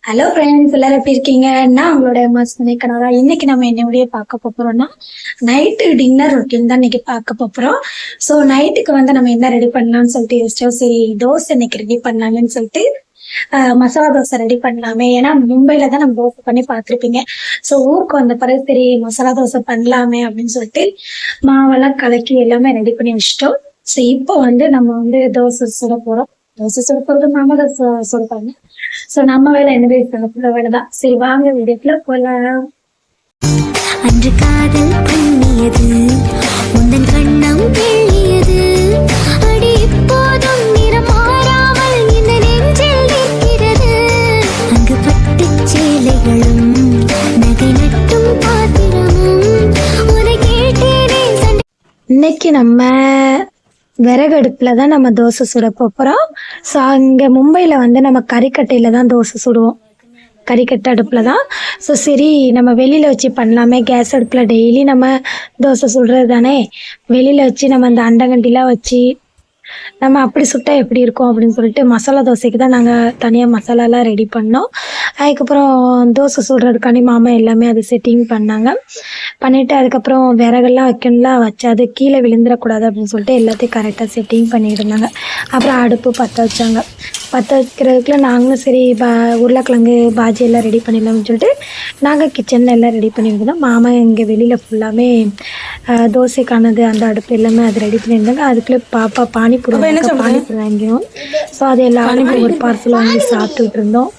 Hello friends, எல்லாரும் எப்படி இருக்கீங்க? நான் உங்களோட கனடா. இன்னைக்கு நம்ம என்னுடைய பார்க்க போறோம்னா நைட்டு டின்னர் ரொட்டீன் தான் இன்னைக்கு பார்க்க போறோம். ஸோ நைட்டுக்கு வந்து நம்ம என்ன ரெடி பண்ணலாம்னு சொல்லிட்டு யோசிச்சோம். சரி, தோசை இன்னைக்கு ரெடி பண்ணலாம்னு சொல்லிட்டு மசாலா தோசை ரெடி பண்ணலாமே. ஏன்னா மும்பைல தான் நம்ம தோசை பண்ணி பார்த்துருப்பீங்க. ஸோ ஊருக்கு வந்த பிறகு சரி மசாலா தோசை பண்ணலாமே அப்படின்னு சொல்லிட்டு மாவெல்லாம் கலக்கி எல்லாமே ரெடி பண்ணி வச்சுட்டோம். ஸோ இப்போ வந்து நம்ம வந்து தோசை சுட போறோம். தோசை சுட போறது மாமா தோசை சுடுப்பாங்க. சோ நம்ம வேலை என்ன பேசுற வேலைதான். சரி வாங்க வீடியோக்குள்ள போலாம். அன்று காதல் பண்ணியது உந்தன் கண்ணம் கிள்ளியது அடி இப்போதும் நிறம் மாறாமல் இந்த நெஞ்சில் நிற்கிறது. அங்கு பட்டு சேலைகளும் நகை நட்டும் பாத்திரமும் உதை கேட்டேனே. இன்னைக்கு நம்ம விறகு அடுப்புல தான் நம்ம தோசை சுட போறோம். ஸோ அங்கே மும்பையில் வந்து நம்ம கறிக்கட்டையில தான் தோசை சுடுவோம். கறிக்கட்டை அடுப்பில் தான். ஸோ சரி நம்ம வெளியில் வச்சு பண்ணலாமே. கேஸ் அடுப்பில் டெய்லி நம்ம தோசை சுடுறது தானே. வெளியில் வச்சு நம்ம அந்த அண்டங்கண்டிலாம் வச்சு நம்ம அப்படி சுட்டால் எப்படி இருக்கும் அப்படின்னு சொல்லிட்டு மசாலா தோசைக்கு தான் நாங்கள் தனியாக மசாலாலாம் ரெடி பண்ணோம். அதுக்கப்புறம் தோசை சுடுறதுக்காண்டி மாமா எல்லாமே அது செட்டிங் பண்ணாங்க. பண்ணிவிட்டு அதுக்கப்புறம் விறகெல்லாம் வைக்கணும்லாம் வச்சு அது கீழே விழுந்துடக்கூடாது அப்படின்னு சொல்லிட்டு எல்லாத்தையும் கரெக்டாக செட்டிங் பண்ணிட்டு இருந்தாங்க. அப்புறம் அடுப்பு பற்ற வச்சாங்க. பற்ற வைக்கிறதுக்குள்ள நாங்களும் சரி உருளைக்கிழங்கு பாஜி எல்லாம் ரெடி பண்ணிடலாம்னு சொல்லிட்டு நாங்கள் கிச்சனில் எல்லாம் ரெடி பண்ணியிருந்தோம். மாமா இங்கே வெளியில் ஃபுல்லாமே தோசைக்கானது அந்த அடுப்பு எல்லாமே அது ரெடி பண்ணியிருந்தாங்க. அதுக்குள்ளே பாப்பா பானிபூரி வாங்கினோம். ஸோ அது எல்லாரும் ஒரு பார்சல் வாங்கி சாப்பிட்டுட்டு இருந்தோம்.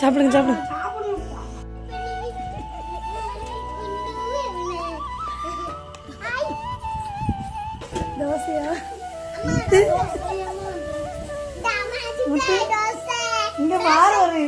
சாப்பிடுங்க சாப்பிடுங்க. தோசையா இங்க பாரு ஒரு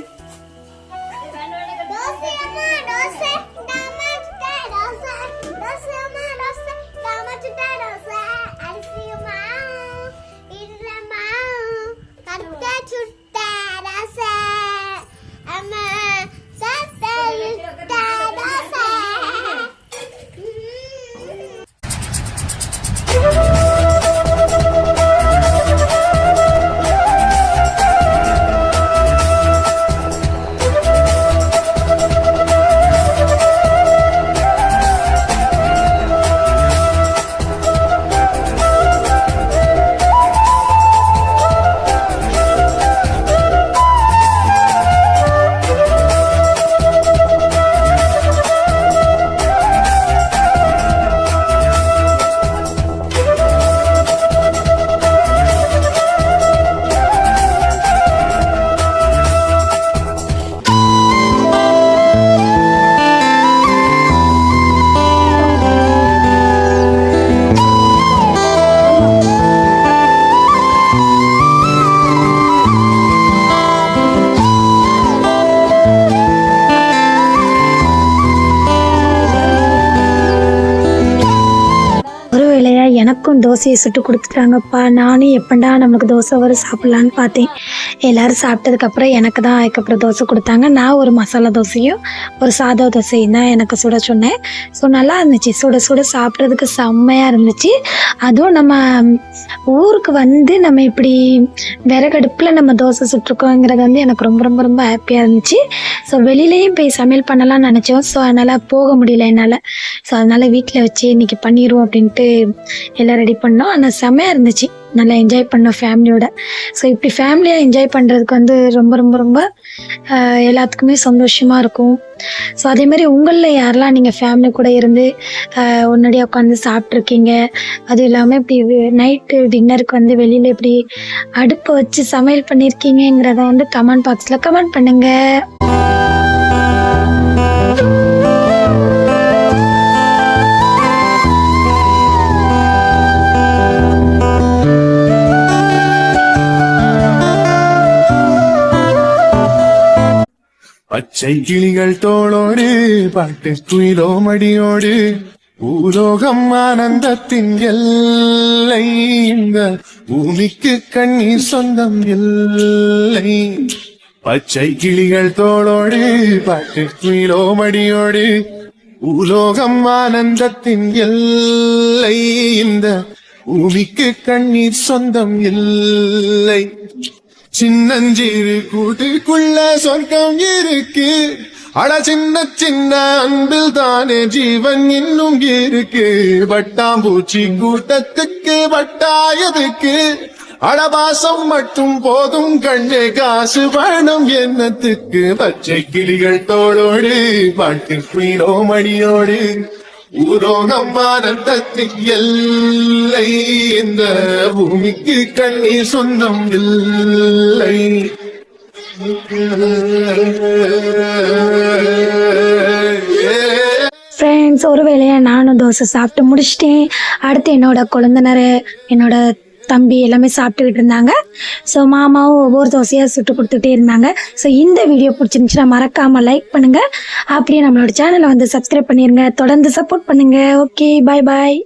எனக்கும் தோசையை சுட்டு கொடுத்துட்டாங்கப்பா. நானும் எப்பண்டா நமக்கு தோசை வரும் சாப்பிட்லான்னு பார்த்தேன். எல்லோரும் சாப்பிட்டதுக்கப்புறம் எனக்கு தான் அதுக்கப்புறம் தோசை கொடுத்தாங்க. நான் ஒரு மசாலா தோசையும் ஒரு சாதா தோசையும் தான் எனக்கு சுட சொன்னேன். ஸோ நல்லா இருந்துச்சு, சுட சுட சாப்பிட்றதுக்கு செம்மையாக இருந்துச்சு. அதுவும் நம்ம ஊருக்கு வந்து நம்ம இப்படி விறகடுப்பில் நம்ம தோசை சுட்டுருக்கோங்கிறது வந்து எனக்கு ரொம்ப ரொம்ப ரொம்ப ஹாப்பியாக இருந்துச்சு. ஸோ வெளியிலையும் போய் சமையல் பண்ணலாம்னு நினச்சோம். ஸோ அதனால் போக முடியல என்னால். ஸோ அதனால் வீட்டில் வச்சு இன்றைக்கி பண்ணிடுவோம் அப்படின்ட்டு எல்லாம் ரெடி பண்ணோம். ஆனால் செம்மையாக இருந்துச்சு, நல்லா என்ஜாய் பண்ணோம் ஃபேமிலியோட. ஸோ இப்படி ஃபேமிலியாக என்ஜாய் பண்ணுறதுக்கு வந்து ரொம்ப ரொம்ப ரொம்ப எல்லாத்துக்குமே சந்தோஷமாக இருக்கும். ஸோ அதேமாதிரி உங்களில் யாரெல்லாம் நீங்கள் ஃபேமிலி கூட இருந்து உன்னடியாக உட்காந்து சாப்பிட்ருக்கீங்க, அதுவும் இல்லாமல் இப்படி நைட்டு டின்னருக்கு வந்து வெளியில் இப்படி அடுப்பை வச்சு சமையல் பண்ணியிருக்கீங்கிறத வந்து கமெண்ட் பாக்ஸில் கமெண்ட் பண்ணுங்கள். பச்சை கிளிகள் தோளோடு பாட்டு குயிலோ மடியோடு பூலோகம் ஆனந்தத்தின் எல்லை, இந்த பூமிக்கு கண்ணீர் சொந்தம் இல்லை. பச்சை கிளிகள் தோளோடு பாட்டு குயிலோ மடியோடு பூலோகம் ஆனந்தத்தின் எல்லை, இந்த பூமிக்கு கண்ணீர் சொந்தம் இல்லை. சின்னஞ்சிறு கூட்டுக்குள்ள சொர்க்கம் இருக்கு, அட சின்ன சின்ன அன்பில் தானே ஜீவன் இன்னும் இருக்கு. பட்டாம்பூச்சி கூட்டத்துக்கு பட்டாயதுக்கு அடபாசம் மட்டும் போதும் கண்ணே, காசு பணம் என்னத்துக்கு. பச்சை கிளிகள் தோளோடு பாட்டு குயிலோ மடியோடு ஊரோகம் ஆனந்தத்தின் எல்லை, இந்த பூமிக்கு கண்ணீர் சொந்தம் இல்லை. ஃப்ரெண்ட்ஸ், ஒரு வேளையா நானும் தோசை சாப்பிட்டு முடிச்சிட்டேன். அடுத்து என்னோட குழந்தைனர், என்னோட தம்பி எல்லாமே சாப்பிட்டுக்கிட்டு இருந்தாங்க. ஸோ மாமாவும் ஒவ்வொரு தோசையாக சுட்டு கொடுத்துட்டே இருந்தாங்க. ஸோ இந்த வீடியோ பிடிச்சிருந்துச்சுன்னா மறக்காமல் லைக் பண்ணுங்கள், அப்படியே நம்மளோட சேனலை வந்து சப்ஸ்கிரைப் பண்ணிடுங்க, தொடர்ந்து சப்போர்ட் பண்ணுங்கள். ஓகே, பாய் பாய்.